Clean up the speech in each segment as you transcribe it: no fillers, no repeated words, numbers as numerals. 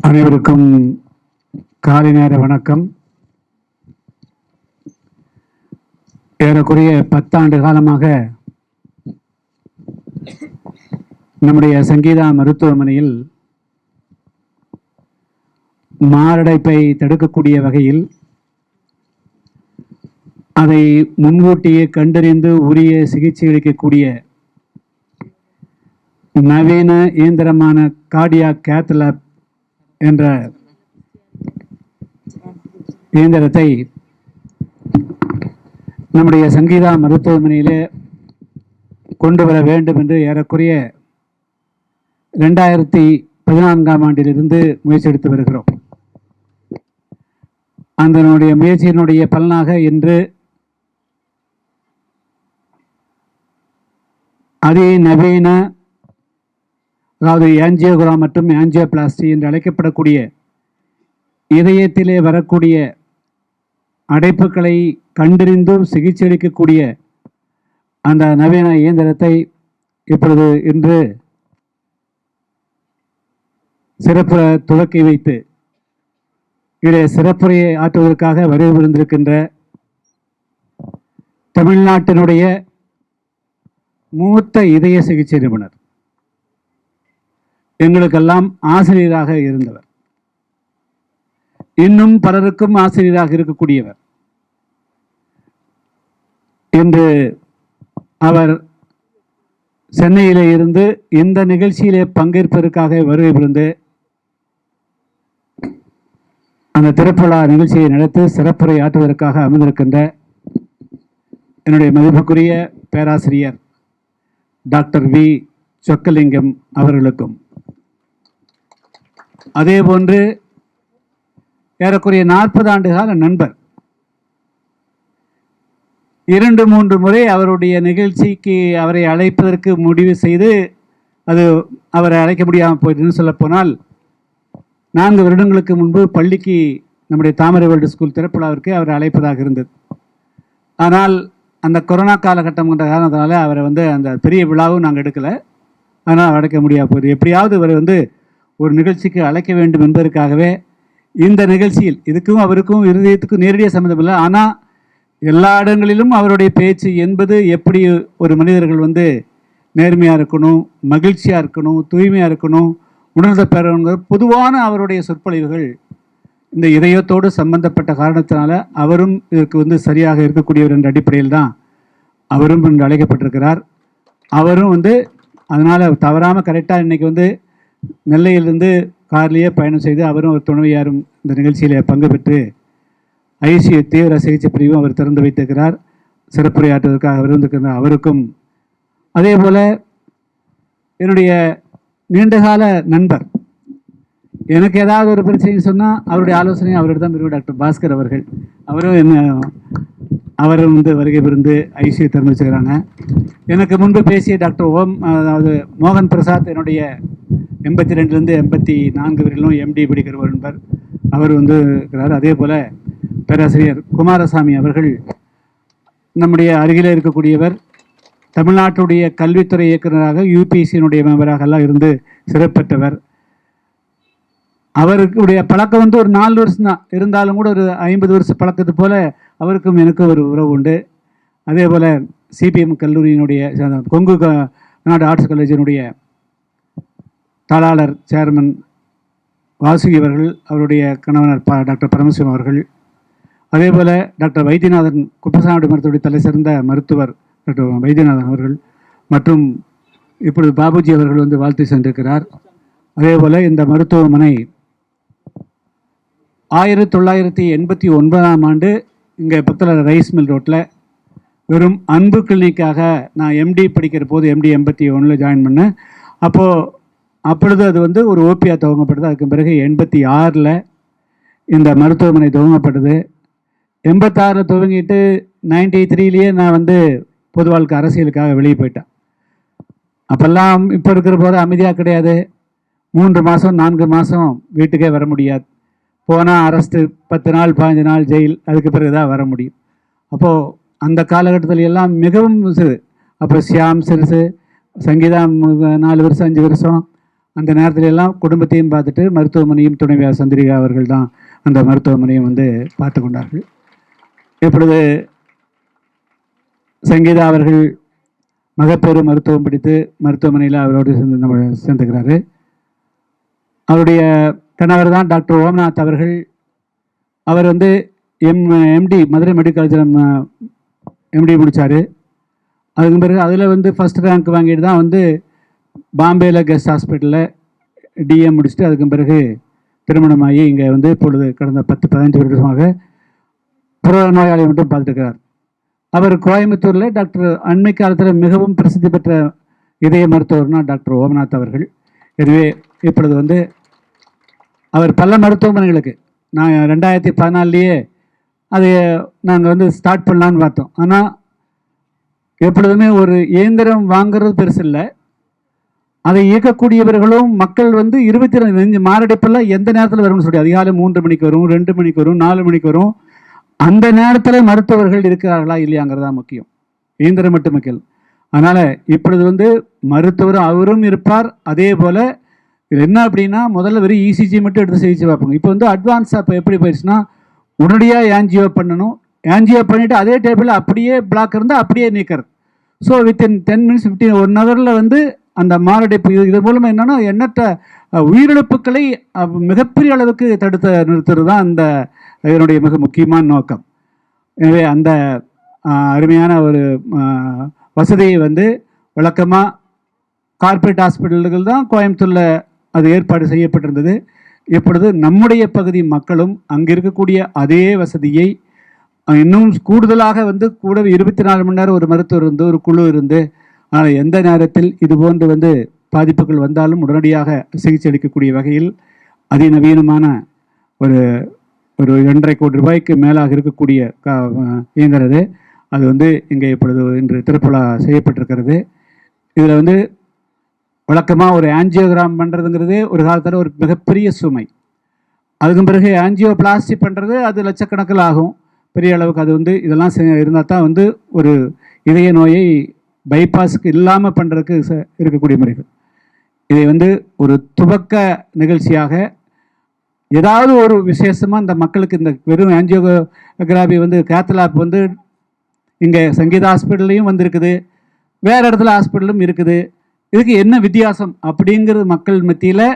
அனைவருக்கும் காலை நேர வணக்கம். ஏறக்குறைய 10 ஆண்டு காலமாக நம்முடைய சங்கீதா மருத்துவமனையில் மாரடைப்பை தடுக்கக்கூடிய வகையில் அதை முன்கூட்டியே கண்டறிந்து உரிய சிகிச்சை அளிக்கக்கூடிய நவீன இயந்திரமான கார்டியாக் கேத் லேப் என்ற இயந்திரத்தை நம்முடைய சங்கீதா மருத்துவமனையிலே கொண்டு வர வேண்டும் என்று ஏறக்குறைய 2014ஆம் ஆண்டிலிருந்து முயற்சி எடுத்து வருகிறோம். அதனுடைய முயற்சியினுடைய பலனாக இன்று அதிநவீன, அதாவது ஆஞ்சியோகிராம் மற்றும் ஆஞ்சியோபிளாஸ்டி என்று அழைக்கப்படக்கூடிய இதயத்திலே வரக்கூடிய அடைப்புகளை கண்டறிந்தும் சிகிச்சை அளிக்கக்கூடிய அந்த நவீன இயந்திரத்தை இப்பொழுது இன்று சிறப்பு துவக்கி வைத்து இதை சிறப்புரையை ஆற்றுவதற்காக வருகை புரிந்திருக்கின்ற தமிழ்நாட்டினுடைய மூத்த இதய சிகிச்சை நிபுணர், எங்களுக்கெல்லாம் ஆசிரியராக இருந்தவர், இன்னும் பலருக்கும் ஆசிரியராக இருக்கக்கூடியவர், இன்று அவர் சென்னையிலே இருந்து இந்த நிகழ்ச்சியிலே பங்கேற்பதற்காக வருகை புரிந்து அந்த திறப்புலா நிகழ்ச்சியை நடத்தி சிறப்புரை ஆற்றுவதற்காக அமர்ந்திருக்கின்ற என்னுடைய மதிப்புக்குரிய பேராசிரியர் டாக்டர் வி சொக்கலிங்கம் அவர்களுக்கும், அதே போன்று ஏறக்குறைய 40 ஆண்டு கால நண்பர், 2-3 முறை அவருடைய நிகழ்ச்சிக்கு அவரை அழைப்பதற்கு முடிவு செய்து அது அவரை அழைக்க முடியாமல் போயிட்டுன்னு சொல்லப்போனால் 4 வருடங்களுக்கு முன்பு பள்ளிக்கு நம்முடைய தாமரை வேர்ல்டு ஸ்கூல் திறப்புலாவிற்கு அவரை அழைப்பதாக இருந்தது. ஆனால் அந்த கொரோனா காலகட்டம் என்ற காரணத்தினால அவரை அந்த பெரிய விழாவும் நாங்கள் எடுக்கலை, அதனால் அழைக்க முடியாது போகுது. எப்படியாவது இவரை ஒரு நிகழ்ச்சிக்கு அழைக்க வேண்டும் என்பதற்காகவே இந்த நிகழ்ச்சியில் இதுக்கும் அவருக்கும் இருதயத்துக்கும் நேரடியாக சம்மந்தம் இல்லை, ஆனால் எல்லா இடங்களிலும் அவருடைய பேச்சு என்பது எப்படி ஒரு மனிதர்கள் நேர்மையாக இருக்கணும், மகிழ்ச்சியாக இருக்கணும், தூய்மையாக இருக்கணும், உணர்ந்த பெறணுங்கிற பொதுவான அவருடைய சொற்பொழிவுகள் இந்த இதயத்தோடு சம்பந்தப்பட்ட காரணத்தினால அவரும் இதற்கு சரியாக இருக்கக்கூடியவர் என்ற அடிப்படையில் தான் அவரும் இன்று அழைக்கப்பட்டிருக்கிறார். அவரும் அதனால் தவறாமல் கரெக்டாக இன்றைக்கி நெல்லையிலிருந்து கார்லேயே பயணம் செய்து அவரும் ஒரு துணைவியாரும் இந்த நிகழ்ச்சியில் பங்கு பெற்று ஐசியு தீவிர சிகிச்சை பிரிவும் அவர் திறந்து வைத்திருக்கிறார். சிறப்புரையாற்றுவதற்காக அவர் வந்திருக்கிறார். அவருக்கும் அதே போல் என்னுடைய நீண்டகால நண்பர், எனக்கு ஏதாவது ஒரு பிரச்சனைன்னு சொன்னால் அவருடைய ஆலோசனை அவர்கிட்ட தான் பெறுவார். டாக்டர் பாஸ்கர் அவர்கள், அவரும் வருகை புரிந்து ஐசியு திறந்து வச்சுக்கிறாங்க. எனக்கு முன்பு பேசிய டாக்டர் அதாவது மோகன் பிரசாத், என்னுடைய 82லேருந்து 84 வரையிலும் எம்டி படிக்கிற ஒரு நண்பர், அவர் இருக்கிறார். அதே போல் பேராசிரியர் குமாரசாமி அவர்கள் நம்முடைய அருகிலே இருக்கக்கூடியவர், தமிழ்நாட்டுடைய கல்வித்துறை இயக்குநராக யூபிஎஸ்சியினுடைய மெம்பராக எல்லாம் இருந்து சிறப்பெற்றவர். அவருடைய பழக்கம் ஒரு 4 வருஷம் தான், இருந்தாலும் கூட ஒரு 50 வருஷம் பழக்கத்து போல் அவருக்கும் எனக்கும் ஒரு உறவு உண்டு. அதே போல் சிபிஎம் கல்லூரியினுடைய கொங்கு நாடு ஆர்ட்ஸ் காலேஜினுடைய தாளாளர் சேர்மன் வாசுகி அவர்கள், அவருடைய கணவனர் டாக்டர் பரமசிவம் அவர்கள், அதே போல் டாக்டர் வைத்தியநாதன், குப்பசாமி மருத்துவ தலை சிறந்த மருத்துவர் டாக்டர் வைத்தியநாதன் அவர்கள் மற்றும் இப்பொழுது பாபுஜி அவர்கள் வாழ்த்து சென்றிருக்கிறார். அதே போல் இந்த மருத்துவமனை 1989ஆம் ஆண்டு இங்கே பக்கத்தில் ரைஸ் மில் ரோட்டில் வெறும் அன்பு கிளினிக்காக நான் எம்டி படிக்கிற போது எம்டி 81 ஜாயின் பண்ணேன். அப்பொழுது அது ஒரு ஓபியாக துவங்கப்பட்டது. அதுக்கு பிறகு 86ல் இந்த மருத்துவமனை துவங்கப்பட்டது. 86ல் துவங்கிட்டு 93லேயே நான் பொது வாழ்க்கை அரசியலுக்காக வெளியே போயிட்டேன். அப்போல்லாம் இப்போ இருக்கிற போது அமைதியாக கிடையாது. 3 மாதம் 4 மாதம் வீட்டுக்கே வர முடியாது. போனால் அரெஸ்ட்டு, 10 நாள் 15 நாள் ஜெயில், அதுக்கு பிறகு தான் வர முடியும். அப்போது அந்த காலகட்டத்தில் எல்லாம் மிகவும் சிறு. அப்போ ஷியாம் சிறுசு, சங்கீதா 4 வருஷம் 5 வருஷம், அந்த நேரத்துல எல்லாம் குடும்பத்தையும் பார்த்துட்டு மருத்துவமனையும் துணைவியார் சந்திரிகா அவர்கள் தான் அந்த மருத்துவமனையும் வந்து பார்த்து கொண்டார்கள். இப்பொழுது சங்கீதா அவர்கள் மகப்பேறு மருத்துவம் படித்து மருத்துவமனையில் அவரோடு சேர்ந்துக்கிறாரு. அவருடைய கணவர் தான் டாக்டர் ஓம்நாத் அவர்கள். அவர் வந்து எம்டி மதுரை மெடிக்கல் காலேஜில் எம்டி முடித்தார். அதுக்கு பிறகு அதில் வந்து ஃபஸ்ட் ரேங்க் வாங்கிட்டு தான் வந்து பாம்பேயில் கெஸ்ட் ஹாஸ்பிட்டலில் டிஎம் முடிச்சுட்டு அதுக்கு பிறகு திருமணமாகி இங்கே வந்து இப்பொழுது கடந்த 10-15 வருடமாக புற நோயாளி மட்டும் பார்த்துருக்கிறார். அவர் கோயம்புத்தூரில் டாக்டர் அண்மை காலத்தில் மிகவும் பிரசித்தி பெற்ற இதய மருத்துவர்னா டாக்டர் ஓம்நாத் அவர்கள். எனவே இப்பொழுது வந்து அவர் பல மருத்துவமனைகளுக்கு நான் 2014 அது நாங்கள் வந்து ஸ்டார்ட் பண்ணலான்னு பார்த்தோம். ஆனால் எப்பொழுதுமே ஒரு இயந்திரம் வாங்குறது பெருசு இல்லை, அதை இயக்கக்கூடியவர்களும் மக்கள் வந்து 22 மாரடைப்பெல்லாம் எந்த நேரத்தில் வரும்னு சொல்லி அதிகாலை 3 மணிக்கு வரும், 2 மணிக்கு வரும், 4 மணிக்கு வரும். அந்த நேரத்தில் மருத்துவர்கள் இருக்கிறார்களா இல்லையாங்கிறதா முக்கியம், இயந்திரம் மட்டும் முக்கியம். அதனால் இப்பொழுது வந்து மருத்துவர் அவரும் இருப்பார். அதே போல் இது என்ன அப்படின்னா முதல்ல வெறும் இசிஜி மட்டும் எடுத்து சிகிச்சை பார்ப்பாங்க. இப்போ வந்து அட்வான்ஸாக இப்போ எப்படி போயிடுச்சுன்னா உடனடியாக ஆன்ஜியோ பண்ணணும், ஆன்ஜியோ பண்ணிவிட்டு அதே டேபிளில் அப்படியே பிளாக் இருந்தால் அப்படியே நீக்கிறது. ஸோ வித்தின் 10 மினிட்ஸ் 1 ஹவரில் வந்து அந்த மாரடைப்பு இது மூலமாக என்னென்னா எண்ணற்ற உயிரிழப்புகளை மிகப்பெரிய அளவுக்கு தடுத்து நிறுத்துறது தான் அந்த இதனுடைய மிக முக்கியமான நோக்கம். எனவே அந்த அருமையான ஒரு வசதியை வந்து வழக்கமாக கார்ப்பரேட் ஹாஸ்பிட்டல்கள் தான் கோயம்புத்தூரில் அது ஏற்பாடு செய்யப்பட்டிருந்தது. இப்பொழுது நம்முடைய பகுதி மக்களும் அங்கே இருக்கக்கூடிய அதே வசதியை இன்னும் கூடுதலாக வந்து கூட 24 மணி நேரம் ஒரு மருத்துவர் இருந்து ஒரு குழு இருந்து ஆனால் எந்த நேரத்தில் இது போன்று வந்து பாதிப்புகள் வந்தாலும் உடனடியாக சிகிச்சை அளிக்கக்கூடிய வகையில் அதிநவீனமான ஒரு 2.5 கோடி ரூபாய்க்கு மேலாக இருக்கக்கூடிய இயங்குறது. அது வந்து இங்கே இப்பொழுது இன்று திறப்புலா செய்யப்பட்டிருக்கிறது. இதில் வந்து வழக்கமாக ஒரு ஆன்ஜியோகிராம் பண்ணுறதுங்கிறது ஒரு காலத்தில் ஒரு மிகப்பெரிய சுமை. அதுக்கும் பிறகு ஆன்ஜியோபிளாஸ்டி பண்ணுறது அது லட்சக்கணக்கில் ஆகும், பெரிய அளவுக்கு. அது வந்து இதெல்லாம் இருந்தால் தான் வந்து ஒரு இதய நோயை பைபாஸுக்கு இல்லாமல் பண்ணுறதுக்கு இருக்கக்கூடிய முறைகள். இதை வந்து ஒரு துவக்க நிகழ்ச்சியாக ஏதாவது ஒரு விசேஷமாக இந்த மக்களுக்கு இந்த வெறும் ஆன்ஜியோகிராபி வந்து கேத்தலாப் வந்து இங்கே சங்கீதா ஹாஸ்பிட்டல்லையும் வந்திருக்குது, வேறு இடத்துல ஹாஸ்பிட்டலும் இருக்குது, இதுக்கு என்ன வித்தியாசம் அப்படிங்கிறது மக்கள் மத்தியில்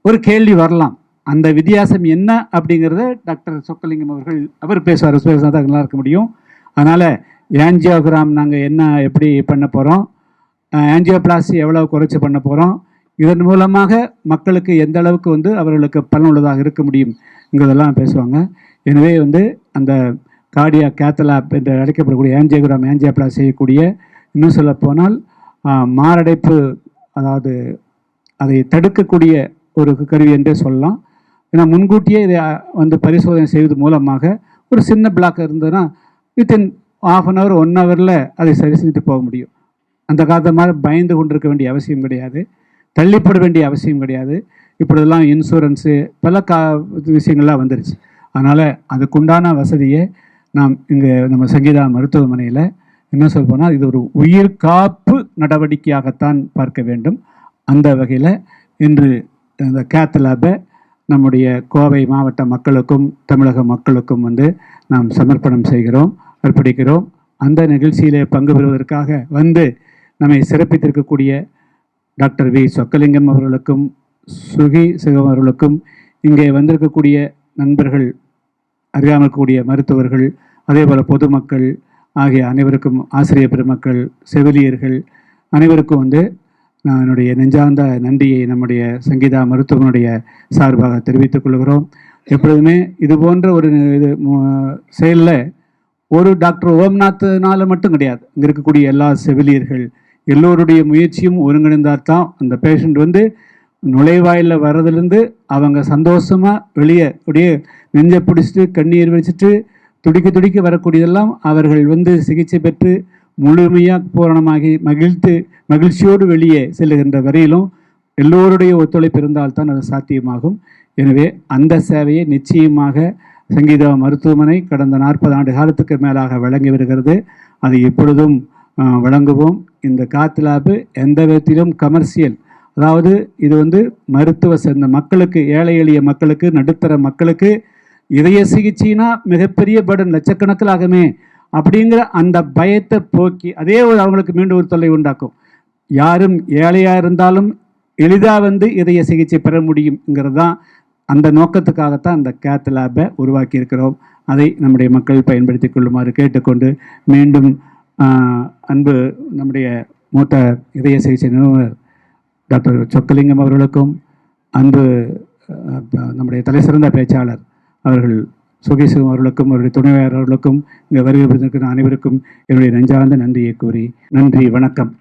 ஒரு கேள்வி வரலாம். அந்த வித்தியாசம் என்ன அப்படிங்கிறத டாக்டர் சொக்கலிங்கம் அவர் பேசுவார், தான் நல்லா இருக்க முடியும். அதனால் ஆன்ஜியோகிராம் நாங்கள் என்ன எப்படி பண்ண போகிறோம், ஆன்ஜியோபிளாஸ்டி எவ்வளோ குறைச்சி பண்ண போகிறோம், இதன் மூலமாக மக்களுக்கு எந்த அளவுக்கு வந்து அவர்களுக்கு பலனுள்ளதாக இருக்க முடியுங்கிறதெல்லாம் பேசுவாங்க. எனவே வந்து அந்த கார்டியா கேத்தலாப் என்று அழைக்கப்படக்கூடிய ஆன்ஜியோகிராம் ஆன்ஜியோபிளாஸ்டி செய்யக்கூடிய, இன்னும் சொல்லப்போனால் மாரடைப்பு அதாவது அதை தடுக்கக்கூடிய ஒரு கருவி என்றே சொல்லலாம். ஏன்னா முன்கூட்டியே இதை வந்து பரிசோதனை செய்வது மூலமாக ஒரு சின்ன பிளாக் இருந்ததுன்னா வித்தின் ½ அன் ஹவர் 1 ஹவரில் அதை சரி செஞ்சுட்டு போக முடியும். அந்த காலத்து மாதிரி பயந்து கொண்டிருக்க வேண்டிய அவசியம் கிடையாது, தள்ளிப்பட வேண்டிய அவசியம் கிடையாது. இப்பொழுதெல்லாம் இன்சூரன்ஸு பல விஷயங்கள்லாம் வந்துருச்சு. அதனால் அதுக்குண்டான வசதியை நாம் இங்கே நம்ம சங்கீதா மருத்துவமனையில் என்ன சொல்ல போனால் இது ஒரு உயிர் காப்பு நடவடிக்கையாகத்தான் பார்க்க வேண்டும். அந்த வகையில் இன்று இந்த கேத்தலாபை நம்முடைய கோவை மாவட்ட மக்களுக்கும் தமிழக மக்களுக்கும் வந்து நாம் சமர்ப்பணம் செய்கிறோம், அர்ப்பணிக்கிறோம். அந்த நிகழ்ச்சியிலே பங்கு பெறுவதற்காக வந்து நம்மை சிறப்பித்திருக்கக்கூடிய டாக்டர் வி சொக்கலிங்கம் அவர்களுக்கும் சுகி சிவம் அவர்களுக்கும், இங்கே வந்திருக்கக்கூடிய நண்பர்கள், அறியாமல் இருக்கக்கூடிய மருத்துவர்கள், அதே போல் பொதுமக்கள் ஆகிய அனைவருக்கும், ஆசிரியர் பெருமக்கள், செவிலியர்கள் அனைவருக்கும் வந்து நான் என்னுடைய நெஞ்சார்ந்த நன்றியை நம்முடைய சங்கீதா மருத்துவமனுடைய சார்பாக தெரிவித்துக் கொள்கிறோம். எப்பொழுதுமே இது போன்ற ஒரு செயலில் ஒரு டாக்டர் ஓம்நாத்னால மட்டும் கிடையாது, இங்கே இருக்கக்கூடிய எல்லா செவிலியர்கள் எல்லோருடைய முயற்சியும் ஒருங்கிணைந்தால் தான் அந்த பேஷண்ட் வந்து நுழைவாயில் வர்றதுலேருந்து அவங்க சந்தோஷமாக வெளியே அப்படியே நெஞ்சை பிடிச்சிட்டு கண்ணீர் வச்சுட்டு துடிக்க வரக்கூடியதெல்லாம் அவர்கள் வந்து சிகிச்சை பெற்று முழுமையாக பூரணமாகி மகிழ்ச்சியோடு வெளியே செல்லுகின்ற வரையிலும் எல்லோருடைய ஒத்துழைப்பு இருந்தால்தான் அது சாத்தியமாகும். எனவே அந்த சேவையை நிச்சயமாக சங்கீதா மருத்துவமனை கடந்த 40 ஆண்டு காலத்துக்கு மேலாக வழங்கி வருகிறது. அது எப்பொழுதும் வழங்குவோம். இந்த காத் லேபு எந்த விதத்திலும் கமர்ஷியல் அதாவது இது வந்து மருத்துவ சேர்ந்த மக்களுக்கு, ஏழை எளிய மக்களுக்கு, நடுத்தர மக்களுக்கு இதய சிகிச்சைனா மிகப்பெரிய படன், லட்சக்கணக்கில் ஆகுமே அப்படிங்கிற அந்த பயத்தை போக்கி அதே ஒரு அவங்களுக்கு மீண்டும் ஒரு தொல்லை உண்டாக்கும். யாரும் ஏழையாக இருந்தாலும் எளிதாக வந்து இதய சிகிச்சை பெற முடியுங்கிறது தான், அந்த நோக்கத்துக்காகத்தான் அந்த கேத் லேபை உருவாக்கி இருக்கிறோம். அதை நம்முடைய மக்கள் பயன்படுத்தி கொள்ளுமாறு கேட்டுக்கொண்டு, மீண்டும் அன்பு நம்முடைய மூத்த இதய சிகிச்சை நிறுவனர் டாக்டர் சொக்கலிங்கம் அவர்களுக்கும், அன்பு நம்முடைய தலைசிறந்த பேச்சாளர் அவர்கள் சுகேசும் அவர்களுக்கும், அவருடைய துணைவியார் அவர்களுக்கும், இங்கே வருகை புரிந்திருக்கிற அனைவருக்கும் என்னுடைய நெஞ்சார்ந்த நன்றியை கூறி, நன்றி, வணக்கம்.